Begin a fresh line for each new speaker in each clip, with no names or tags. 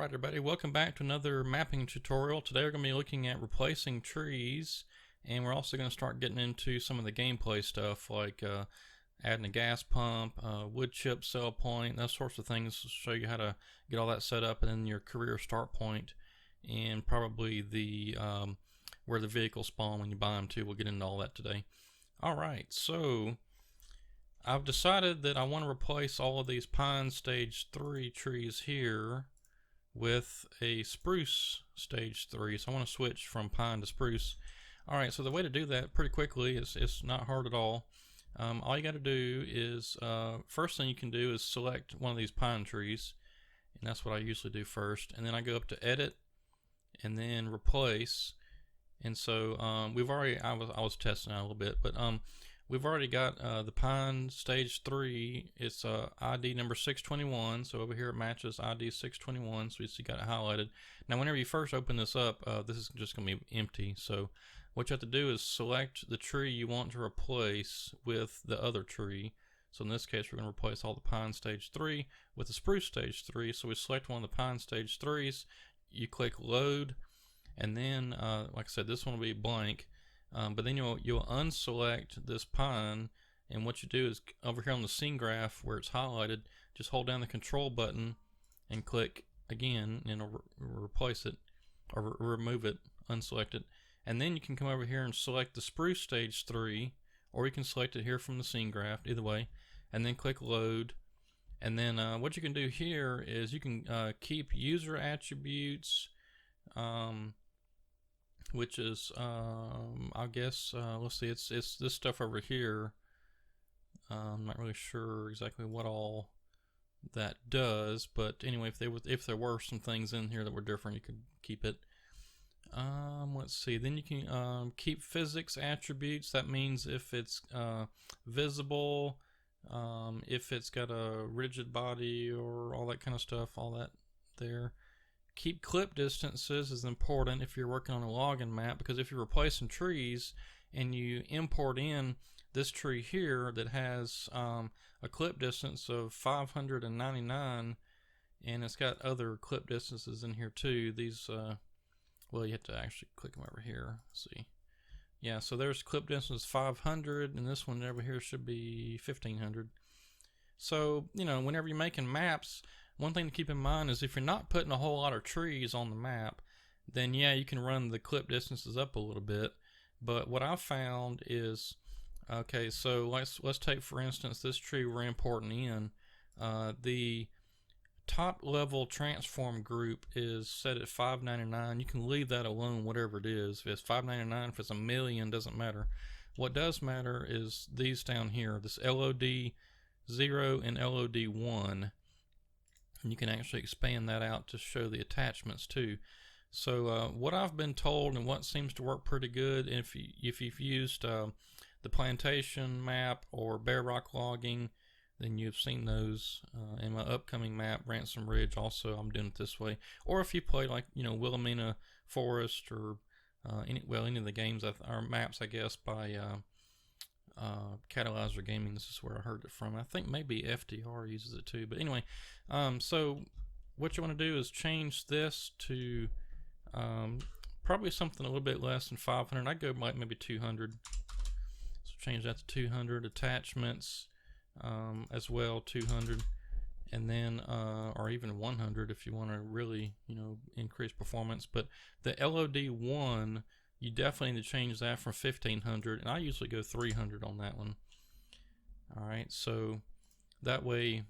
Alright everybody, welcome back to another mapping tutorial. Today we're going to be looking at replacing trees, and we're also going to start getting into some of the gameplay stuff like adding a gas pump, wood chip sell point, those sorts of things to show you how to get all that set up, and then your career start point, and probably the where the vehicles spawn when you buy them too. We'll get into all that today. Alright, so I've decided that I want to replace all of these pine stage 3 trees here with a spruce stage 3. So I want to switch from pine to spruce. Alright, so the way to do that pretty quickly is it's not hard at all. All you got to do is, first thing you can do is select one of these pine trees, and that's what I usually do first. And then I go up to edit and then replace. And so we've already, I was testing out a little bit, but we've already got the pine stage 3. It's ID number 621. So over here it matches ID 621. So you see got it highlighted. Now whenever you first open this up, this is just going to be empty. So what you have to do is select the tree you want to replace with the other tree. So in this case we're going to replace all the pine stage 3 with the spruce stage 3. So we select one of the pine stage 3s. You click load, and then like I said, this one will be blank. But then you'll unselect this pine, and what you do is over here on the scene graph where it's highlighted, just hold down the control button and click again, and it'll replace it or remove it, unselect it. And then you can come over here and select the spruce stage 3, or you can select it here from the scene graph, either way, and then click load. And then what you can do here is you can keep user attributes, which is I guess let's see, it's this stuff over here. I'm not really sure exactly what all that does, but anyway, if there were some things in here that were different, you could keep it. Let's see, then you can keep physics attributes. That means if it's visible, if it's got a rigid body or all that kind of stuff, all that there. Keep clip distances is important if you're working on a logging map, because if you're replacing trees and you import in this tree here that has a clip distance of 599, and it's got other clip distances in here too. These well, you have to actually click them over here. Let's see, yeah, so there's clip distance 500, and this one over here should be 1500. So you know, whenever you're making maps, one thing to keep in mind is if you're not putting a whole lot of trees on the map, then yeah, you can run the clip distances up a little bit. But what I've found is, okay, so let's take for instance this tree we're importing in. The top level transform group is set at 599. You can leave that alone, whatever it is. If it's 599, if it's a million, doesn't matter. What does matter is these down here, this LOD 0 and LOD 1. And you can actually expand that out to show the attachments too. So what I've been told, and what seems to work pretty good, if you've used the plantation map or bare rock logging, then you've seen those in my upcoming map, Ransom Ridge. Also, I'm doing it this way. Or if you play like, you know, Wilhelmina Forest or any of the games or maps, I guess, by Catalyzer Gaming. This is where I heard it from. I think maybe FDR uses it too, but anyway, so what you want to do is change this to probably something a little bit less than 500. I'd go like maybe 200. So change that to 200. Attachments as well, 200, and then or even 100 if you want to really, you know, increase performance. But the LOD 1, you definitely need to change that from 1500, and I usually go 300 on that one. Alright, so that way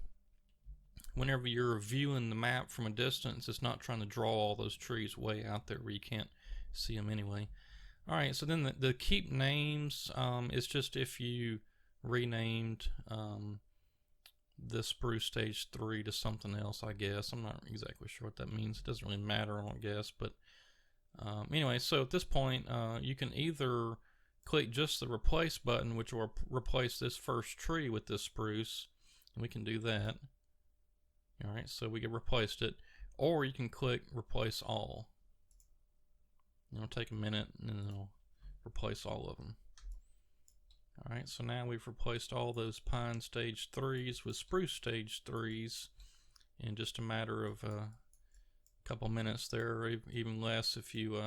whenever you're viewing the map from a distance, it's not trying to draw all those trees way out there where you can't see them anyway. Alright, so then the keep names is just if you renamed the spruce stage 3 to something else, I guess. I'm not exactly sure what that means. It doesn't really matter, I don't guess, but anyway, so at this point you can either click just the replace button, which will replace this first tree with this spruce, and we can do that. Alright, so we get replaced it, or you can click replace all. It'll take a minute and then it'll replace all of them. Alright, so now we've replaced all those pine stage 3s with spruce stage 3s in just a matter of couple minutes there, or even less if you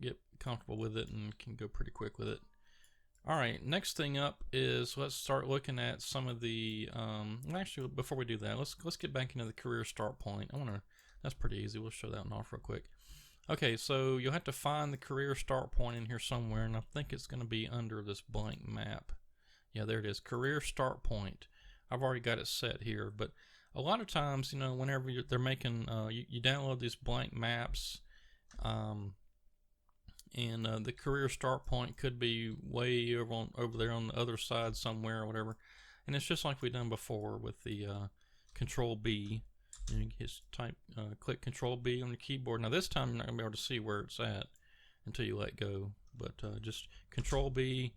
get comfortable with it and can go pretty quick with it. All right, next thing up is let's start looking at some of the. Actually, before we do that, let's get back into the career start point. That's pretty easy. We'll show that one off real quick. Okay, so you'll have to find the career start point in here somewhere, and I think it's going to be under this blank map. Yeah, there it is, career start point. I've already got it set here, but a lot of times, whenever they're making, you download these blank maps, and the career start point could be way over there on the other side somewhere or whatever. And it's just like we've done before with the Control B. You just click Control B on your keyboard. Now this time you're not going to be able to see where it's at until you let go. But just Control B,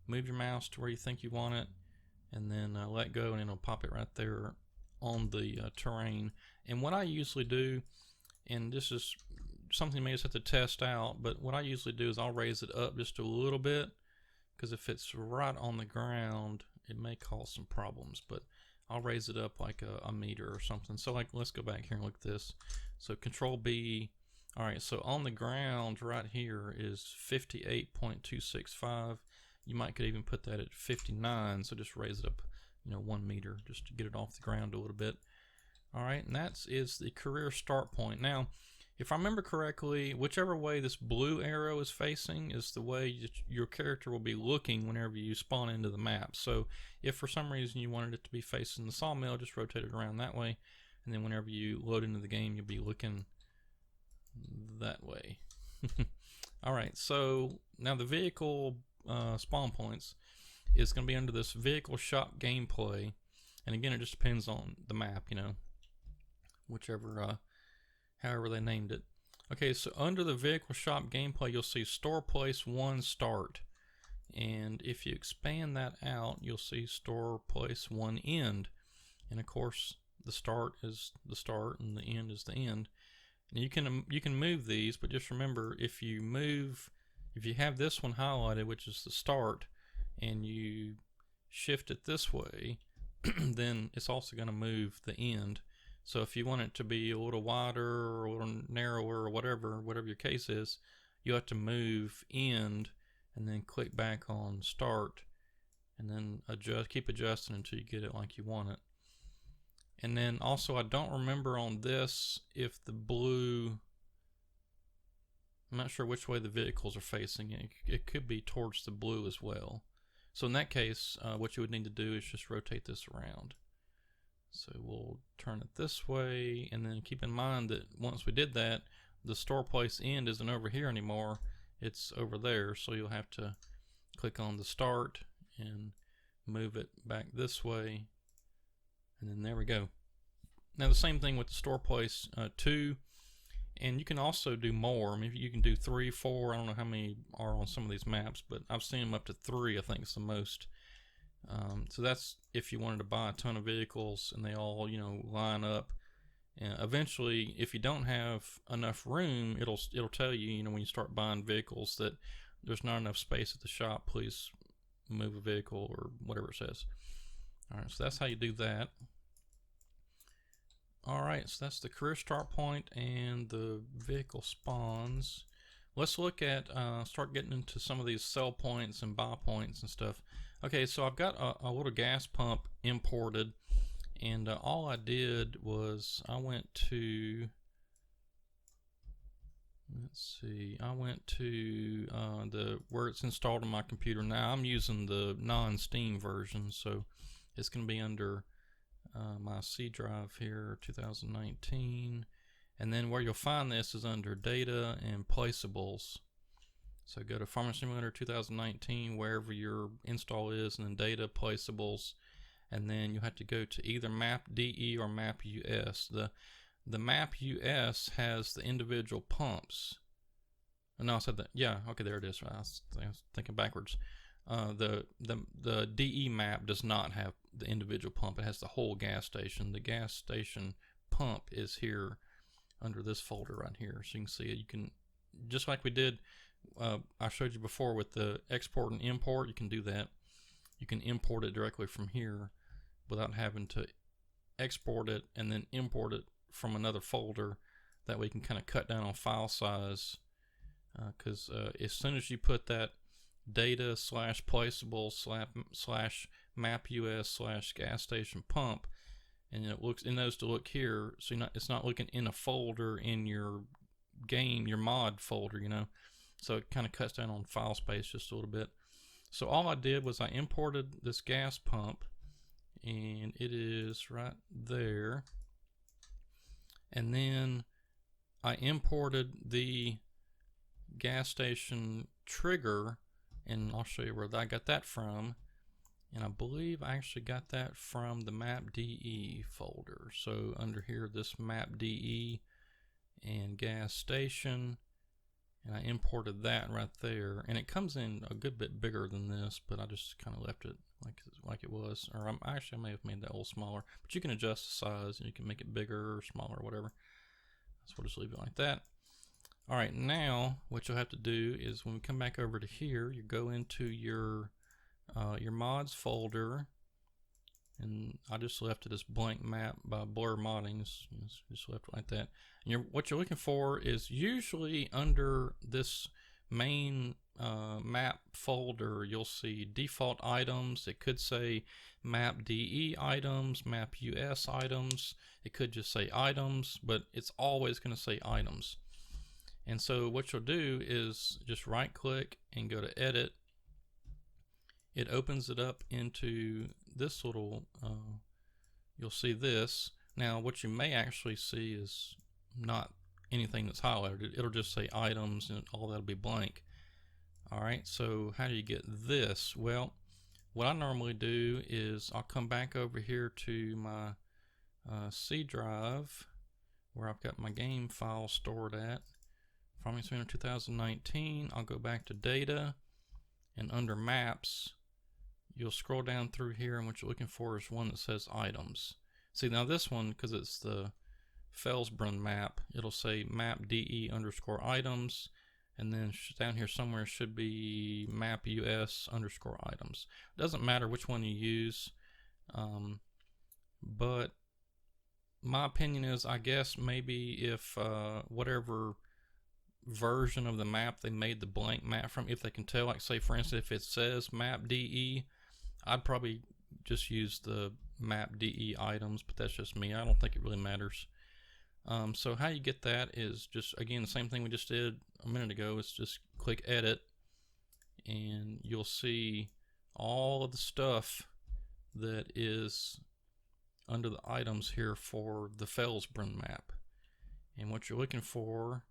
move your mouse to where you think you want it, and then let go, and it'll pop it right there on the terrain. And what I usually do, and this is something you may just have to test out, but what I usually do is I'll raise it up just a little bit, because if it's right on the ground it may cause some problems, but I'll raise it up like a meter or something. So like, let's go back here and look at this. So Control B. All right, so on the ground right here is 58.265. You could even put that at 59, so just raise it up 1 meter just to get it off the ground a little bit. All right, and that is the career start point. Now, if I remember correctly, whichever way this blue arrow is facing is the way your character will be looking whenever you spawn into the map. So if for some reason you wanted it to be facing the sawmill, just rotate it around that way, and then whenever you load into the game, you'll be looking that way. All right, so now the vehicle spawn points is going to be under this vehicle shop gameplay, and again, it just depends on the map, whichever however they named it. Okay, so under the vehicle shop gameplay, you'll see store place 1 start, and if you expand that out, you'll see store place 1 end, and of course the start is the start and the end is the end. And you can move these, but just remember, if you have this one highlighted, which is the start, and you shift it this way, then it's also going to move the end. So if you want it to be a little wider or a little narrower or whatever your case is, you have to move end and then click back on start, and then keep adjusting until you get it like you want it. And then also, I don't remember on this if the blue, I'm not sure which way the vehicles are facing. It could be towards the blue as well. So in that case, what you would need to do is just rotate this around. So we'll turn it this way, and then keep in mind that once we did that, the store place end isn't over here anymore, it's over there. So you'll have to click on the start and move it back this way, and then there we go. Now the same thing with the store place 2, and you can also do more. Maybe you can do 3, 4, I don't know how many are on some of these maps, but I've seen them up to 3, I think is the most. So that's if you wanted to buy a ton of vehicles and they all line up. And eventually, if you don't have enough room, it'll tell you when you start buying vehicles that there's not enough space at the shop. Please move a vehicle or whatever it says. All right, so that's how you do that. All right, so that's the career start point and the vehicle spawns. Let's look at start getting into some of these sell points and buy points and stuff. Okay, so I've got a little gas pump imported, and all I did was I went to, let's see, I went to where it's installed on my computer. Now I'm using the non-Steam version, so it's going to be under my C drive here, 2019, and then where you'll find this is under Data and Placeables. So go to Farming Simulator 2019, wherever your install is, and then Data, Placeables, and then you have to go to either Map DE or Map US. The Map US has the individual pumps. No, I said that. Yeah, okay, there it is. I was thinking backwards. The DE map does not have the individual pump. It has the whole gas station. The gas station pump is here under this folder right here, so you can see it. You can, just like we did, I showed you before with the export and import, you can do that. You can import it directly from here without having to export it and then import it from another folder. That way you can kind of cut down on file size, because as soon as you put that data slash placeable slash map us slash gas station pump, and it knows to look here, so it's not looking in a folder in your game, your mod folder, so it kind of cuts down on file space just a little bit. So all I did was I imported this gas pump, and it is right there, and then I imported the gas station trigger, and I'll show you where I got that from. And I believe I actually got that from the map.de folder. So under here, this map.de and gas station, and I imported that right there. And it comes in a good bit bigger than this, but I just kind of left it like it was. Or I may have made that a little smaller, but you can adjust the size and you can make it bigger or smaller or whatever. So we'll just leave it like that. All right, now what you'll have to do is when we come back over to here, you go into your mods folder, and I just left it as blank map by Blur Modding. Just left it like that. And what you're looking for is usually under this main map folder, you'll see default items. It could say map.de items, map us items. It could just say items, but it's always going to say items. And so what you'll do is just right click and go to edit. It opens it up into this little, you'll see this. Now what you may actually see is not anything that's highlighted. It'll just say items and all that'll be blank. Alright, so how do you get this? Well, what I normally do is I'll come back over here to my C drive where I've got my game file stored at. Farming Simulator 2019, I'll go back to data, and under maps, you'll scroll down through here, and what you're looking for is one that says items. See, now this one, because it's the Felsbrunn map, it'll say map.de underscore items, and then down here somewhere should be map us underscore items. It doesn't matter which one you use, but my opinion is, I guess maybe if whatever version of the map they made the blank map from, if they can tell, like say for instance if it says map.de, I'd probably just use the map.de items, but that's just me. I don't think it really matters. So how you get that is just, again, the same thing we just did a minute ago. Is just click edit, and you'll see all of the stuff that is under the items here for the Felsbrunn map. And what you're looking for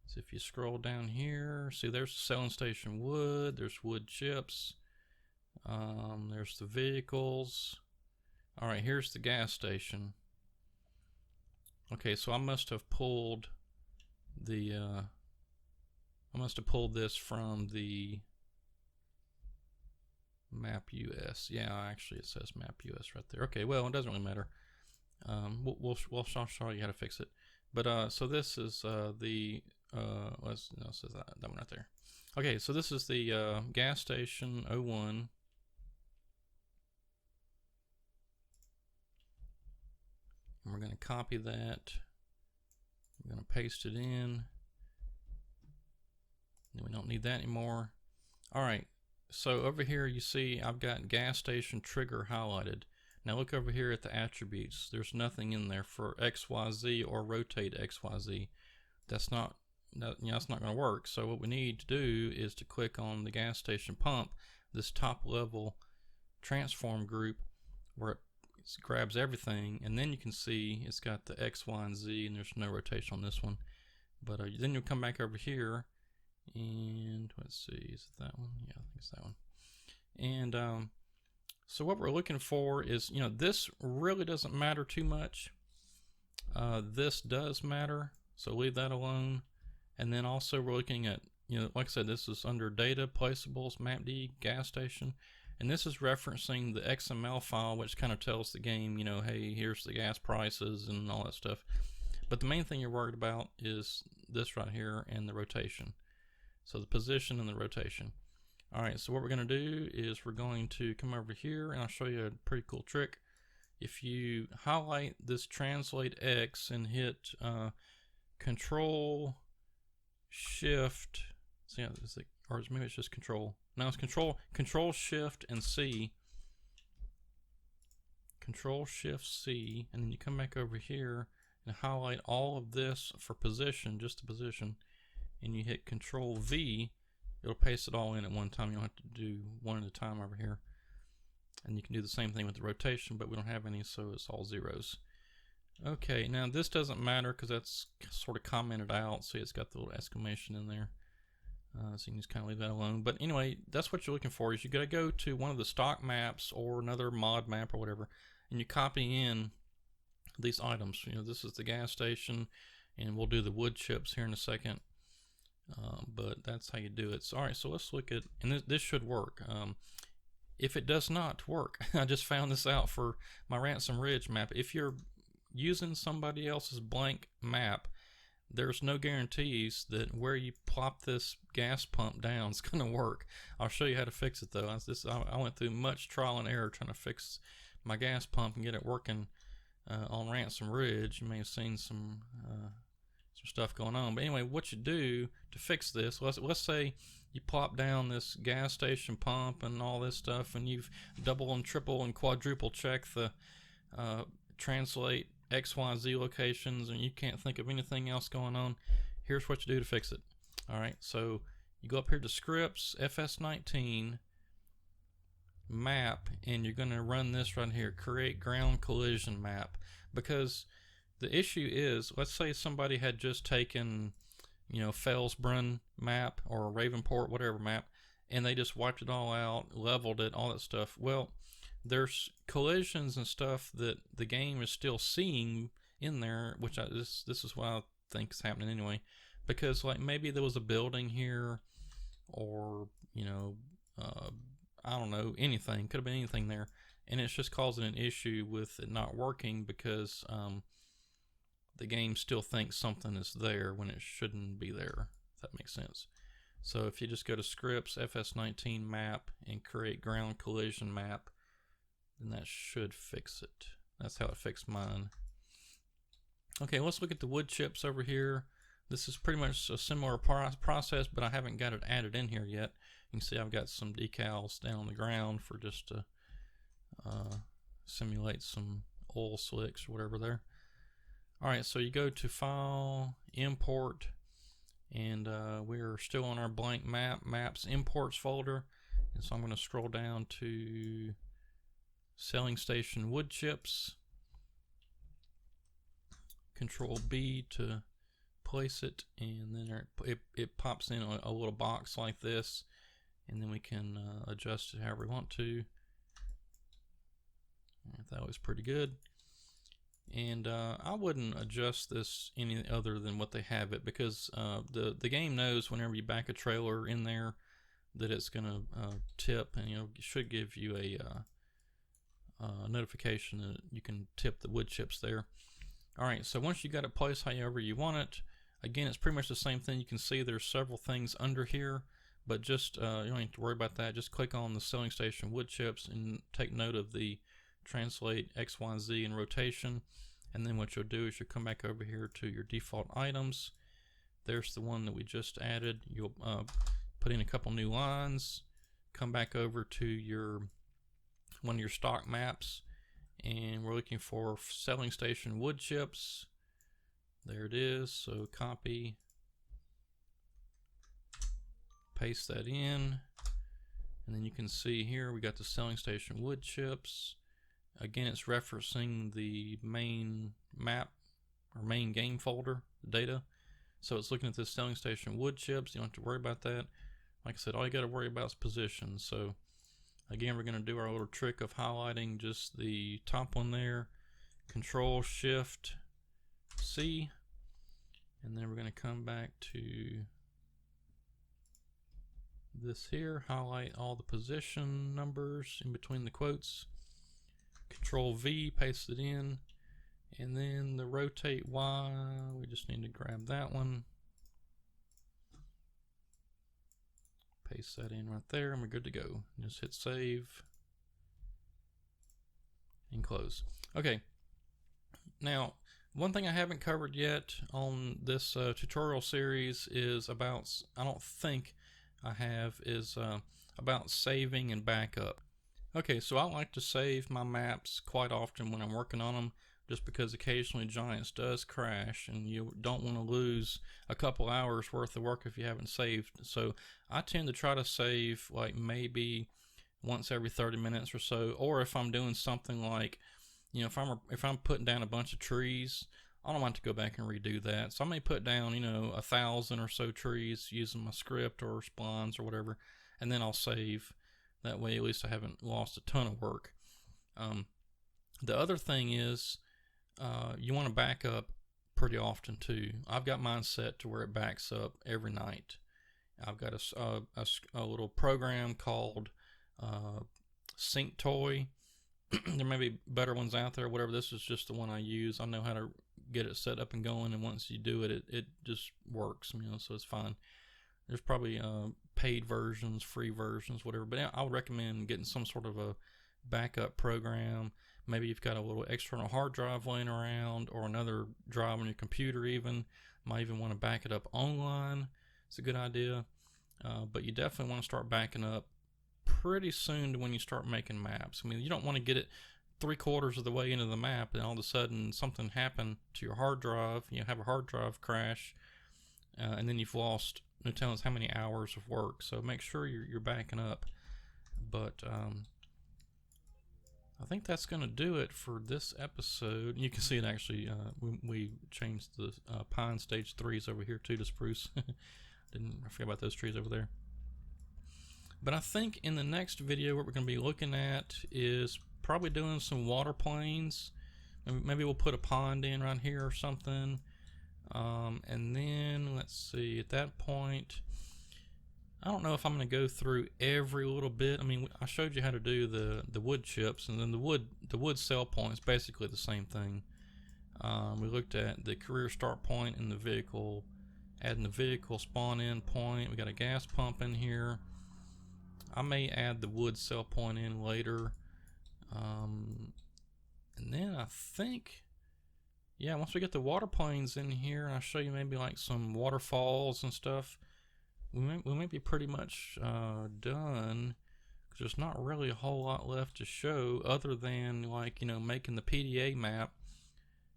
is, if you scroll down here, see there's the selling station wood, there's wood chips, there's the vehicles. Alright, here's the gas station. Okay, so I must have pulled the this from the map US. Yeah, actually it says map US right there. Okay, well, it doesn't really matter. I'll show you how to fix it. But so this is it says that one right there. Okay, so this is the gas station 01. And we're going to copy that. We're going to paste it in. And we don't need that anymore. Alright, so over here you see I've got gas station trigger highlighted. Now look over here at the attributes. There's nothing in there for XYZ or rotate XYZ. That's not going to work. So what we need to do is to click on the gas station pump, this top level transform group where it grabs everything, and then you can see it's got the X, Y, and Z, and there's no rotation on this one. But then you'll come back over here, and let's see, is it that one? Yeah, I think it's that one. And so what we're looking for is, this really doesn't matter too much. This does matter, so leave that alone. And then also we're looking at, like I said, this is under data, placeables, map.de, gas station. And this is referencing the XML file, which kind of tells the game, hey, here's the gas prices and all that stuff. But the main thing you're worried about is this right here and the rotation. So the position and the rotation. All right, so what we're going to do is we're going to come over here, and I'll show you a pretty cool trick. if you highlight this translate X and hit Control Shift, see, is it, or maybe it's just Control. No, it's Control Shift and C. Control Shift C, and then you come back over here and highlight all of this for position, just the position, and you hit Control V. It'll paste it all in at one time. You don't have to do one at a time over here. And you can do the same thing with the rotation, but we don't have any, so it's all zeros. Okay, now this doesn't matter because that's sort of commented out. See, it's got the little exclamation in there. So you can just kind of leave that alone. But anyway, that's what you're looking for. Is you got to go to one of the stock maps or another mod map or whatever, and you copy in these items. You know, this is the gas station, and we'll do the wood chips here in a second. But that's how you do it. So, all right, so let's look at, and this should work. If it does not work, I just found this out for my Ransom Ridge map. If you're using somebody else's blank map, there's no guarantees that where you plop this gas pump down is going to work. I'll show you how to fix it though. I went through much trial and error trying to fix my gas pump and get it working on Ransom Ridge. You may have seen some stuff going on. But anyway, what you do to fix this, let's say you plop down this gas station pump and all this stuff, and you've double and triple and quadruple checked the translate XYZ locations, and you can't think of anything else going on. Here's what you do to fix it. All right, so you go up here to Scripts, FS19, Map, and you're going to run this right here, Create Ground Collision Map, because the issue is, let's say somebody had just taken, you know, Fellsbrunn map or Ravenport, whatever map, and they just wiped it all out, leveled it, all that stuff. Well, there's collisions and stuff that the game is still seeing in there, which this is what I think is happening anyway, because like maybe there was a building here, or you know, I don't know, anything, could have been anything there, and it's just causing an issue with it not working because the game still thinks something is there when it shouldn't be there, if that makes sense. So if you just go to Scripts, FS19 Map, and Create Ground Collision Map, then that should fix it. That's how it fixed mine. Okay, let's look at the wood chips over here. This is pretty much a similar process, but I haven't got it added in here yet. You can see I've got some decals down on the ground for just to simulate some oil slicks or whatever there. Alright, so you go to File, Import, and we're still on our blank Maps Imports folder. And so I'm going to scroll down to Selling Station Wood Chips. Control B to place it, and then it pops in a little box like this, and then we can adjust it however we want to. That was pretty good. And I wouldn't adjust this any other than what they have it, because the game knows whenever you back a trailer in there that it's going to tip, and it should give you a notification that you can tip the wood chips there. Alright, so once you got it placed however you want it, again, it's pretty much the same thing. You can see there's several things under here, but just you don't need to worry about that. Just click on the Selling Station Wood Chips and take note of the Translate XYZ and rotation, and then what you'll do is you'll come back over here to your default items. There's the one that we just added. You'll put in a couple new lines, come back over to your one of your stock maps, and we're looking for Selling Station Wood Chips. There it is. So copy, paste that in, and then you can see here we got the Selling Station Wood Chips. Again, it's referencing the main map or main game folder data. So it's looking at this Selling Station Wood Chips. You don't have to worry about that. Like I said, all you got to worry about is position. So again, we're going to do our little trick of highlighting just the top one there. Control Shift C, and then we're going to come back to this here, highlight all the position numbers in between the quotes. Control V, paste it in, and then the rotate Y, we just need to grab that one, paste that in right there, and we're good to go. Just hit save. and close. Okay, now one thing I haven't covered yet on this tutorial series is about, I don't think I have, is about saving and backup. Okay, so I like to save my maps quite often when I'm working on them, just because occasionally Giants does crash and you don't want to lose a couple hours worth of work if you haven't saved. So I tend to try to save like maybe once every 30 minutes or so, or if I'm doing something like, you know, if I'm putting down a bunch of trees, I don't want to go back and redo that. So I may put down, you know, 1,000 or so trees using my script or splines or whatever, and then I'll save. That way, at least I haven't lost a ton of work. The other thing is, you want to back up pretty often too. I've got mine set to where it backs up every night. I've got a little program called SyncToy. There may be better ones out there, whatever. This is just the one I use. I know how to get it set up and going, and once you do it, it just works, you know, so it's fine. There's probably paid versions, free versions, whatever, but I would recommend getting some sort of a backup program. Maybe you've got a little external hard drive laying around, or another drive on your computer even. Might even want to back it up online. It's a good idea, but you definitely want to start backing up pretty soon to when you start making maps. I mean, you don't want to get it 3/4 of the way into the map and all of a sudden something happened to your hard drive. You have a hard drive crash, and then you've lost, no telling us how many hours of work. So make sure you're backing up. But I think that's going to do it for this episode. You can see it actually. We changed the pine stage 3s over here too to spruce. I forgot about those trees over there. But I think in the next video what we're going to be looking at is probably doing some water planes. Maybe we'll put a pond in right here or something. And then let's see, at that point, I don't know if I'm going to go through every little bit. I mean, I showed you how to do the wood chips, and then the wood sell point is basically the same thing. We looked at the career start point in the vehicle, adding the vehicle spawn in point. We got a gas pump in here. I may add the wood sell point in later. And then I think, yeah, once we get the water planes in here, and I'll show you maybe like some waterfalls and stuff, we may be pretty much done, because there's not really a whole lot left to show other than, like, you know, making the PDA map.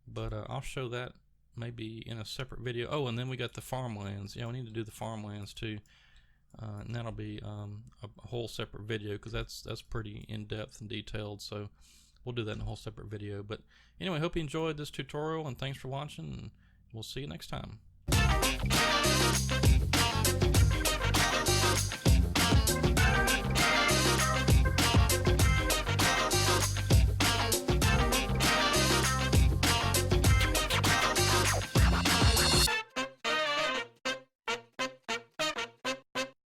But I'll show that maybe in a separate video. Oh, and then we got the farmlands. Yeah, we need to do the farmlands too. And that'll be a whole separate video, because that's pretty in-depth and detailed, so we'll do that in a whole separate video. But anyway, hope you enjoyed this tutorial, and thanks for watching, and we'll see you next time.